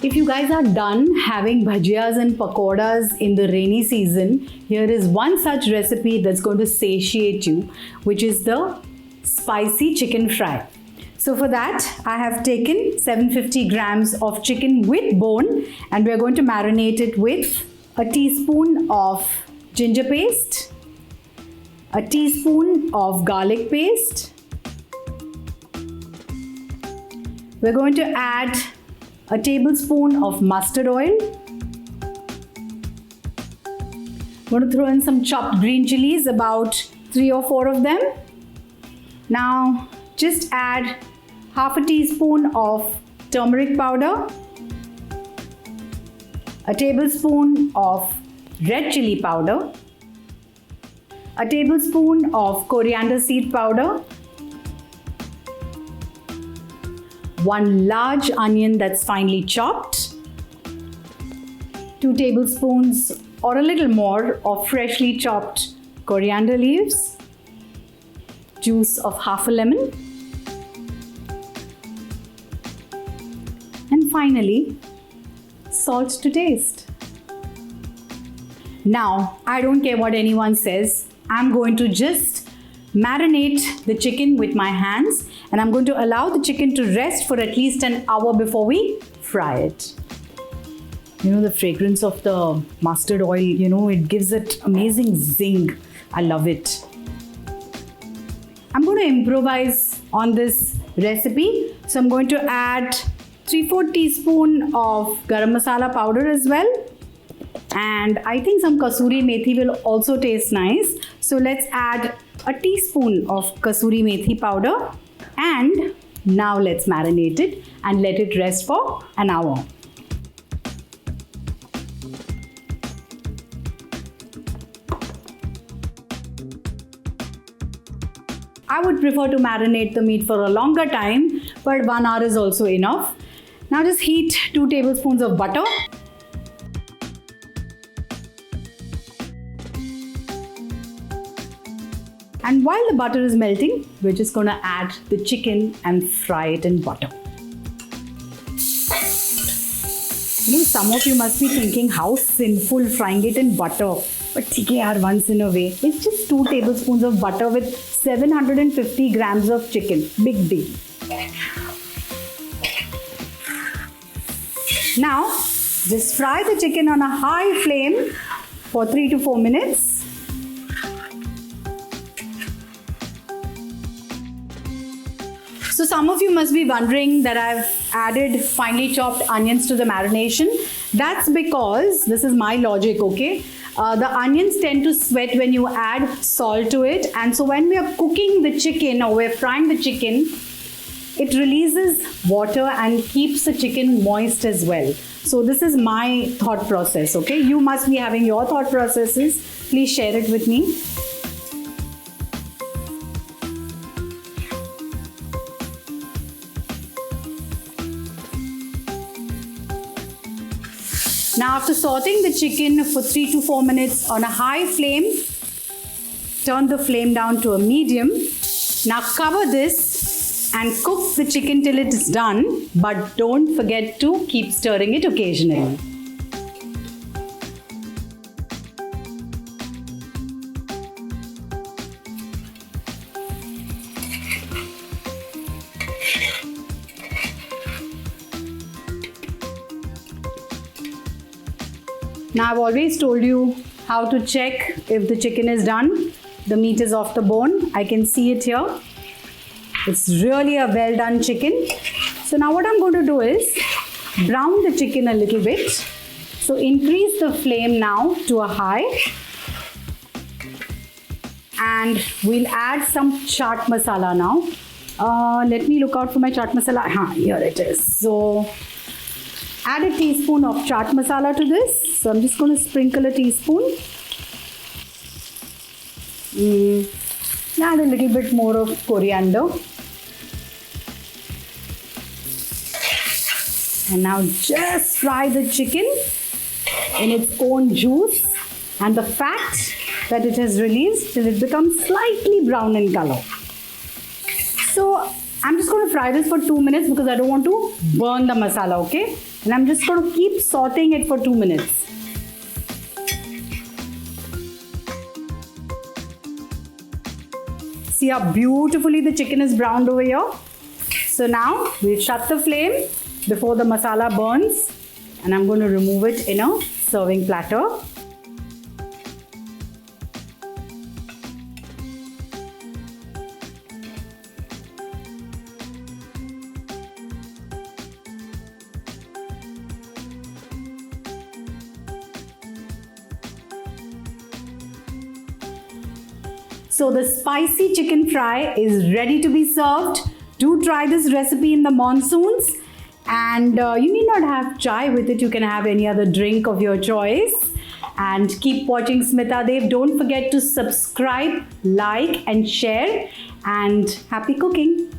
If you guys are done having bhajiyas and pakoras in the rainy season, here is one such recipe that's going to satiate you, which is the spicy chicken fry. So for that, I have taken 750 grams of chicken with bone, and we're going to marinate it with a teaspoon of ginger paste, a teaspoon of garlic paste. We're going to add a tablespoon of mustard oil. I'm going to throw in some chopped green chillies, about 3 or 4 of them. Now just add half a teaspoon of turmeric powder, a tablespoon of red chilli powder, a tablespoon of coriander seed powder, 1 large onion that's finely chopped, 2 tablespoons or a little more of freshly chopped coriander leaves, juice of half a lemon, and finally salt to taste. Now, I don't care what anyone says, I'm going to just marinate the chicken with my hands, and I'm going to allow the chicken to rest for at least an hour before we fry it. You know, the fragrance of the mustard oil, you know, it gives it amazing zing. I love it. I'm going to improvise on this recipe. So I'm going to add 3/4 teaspoon of garam masala powder as well. And I think some kasuri methi will also taste nice. So let's add a teaspoon of kasuri methi powder. And now let's marinate it and let it rest for an hour. I would prefer to marinate the meat for a longer time, but 1 hour is also enough. Now just heat 2 tablespoons of butter. And while the butter is melting, we're just going to add the chicken and fry it in butter. You know, some of you must be thinking how sinful frying it in butter. But theek hai yaar, once in a way. It's just 2 tablespoons of butter with 750 grams of chicken. Big deal. Now, just fry the chicken on a high flame for 3 to 4 minutes. So some of you must be wondering that I've added finely chopped onions to the marination. That's because, this is my logic, okay? The onions tend to sweat when you add salt to it, and so when we are cooking the chicken or we're frying the chicken, it releases water and keeps the chicken moist as well. So this is my thought process, okay? You must be having your thought processes. Please share it with me. Now after sauteing the chicken for 3 to 4 minutes on a high flame, turn the flame down to a medium. Now cover this and cook the chicken till it is done, but don't forget to keep stirring it occasionally. Now I've always told you how to check if the chicken is done. The meat is off the bone. I can see it here. It's really a well done chicken. So now what I'm going to do is brown the chicken a little bit. So increase the flame now to a high. And we'll add some chaat masala now. Let me look out for my chaat masala. Here it is. So add a teaspoon of chaat masala to this. So I'm just going to sprinkle a teaspoon. Add a little bit more of coriander. And now just fry the chicken in its own juice and the fat that it has released till it becomes slightly brown in color. So I'm just going to fry this for 2 minutes because I don't want to burn the masala, okay? And I'm just going to keep sauteing it for 2 minutes. See how beautifully the chicken is browned over here? So now we'll shut the flame before the masala burns, and I'm going to remove it in a serving platter. So the spicy chicken fry is ready to be served. Do try this recipe in the monsoons, and you need not have chai with it. You can have any other drink of your choice. And keep watching Smita Deo. Don't forget to subscribe, like and share, and happy cooking.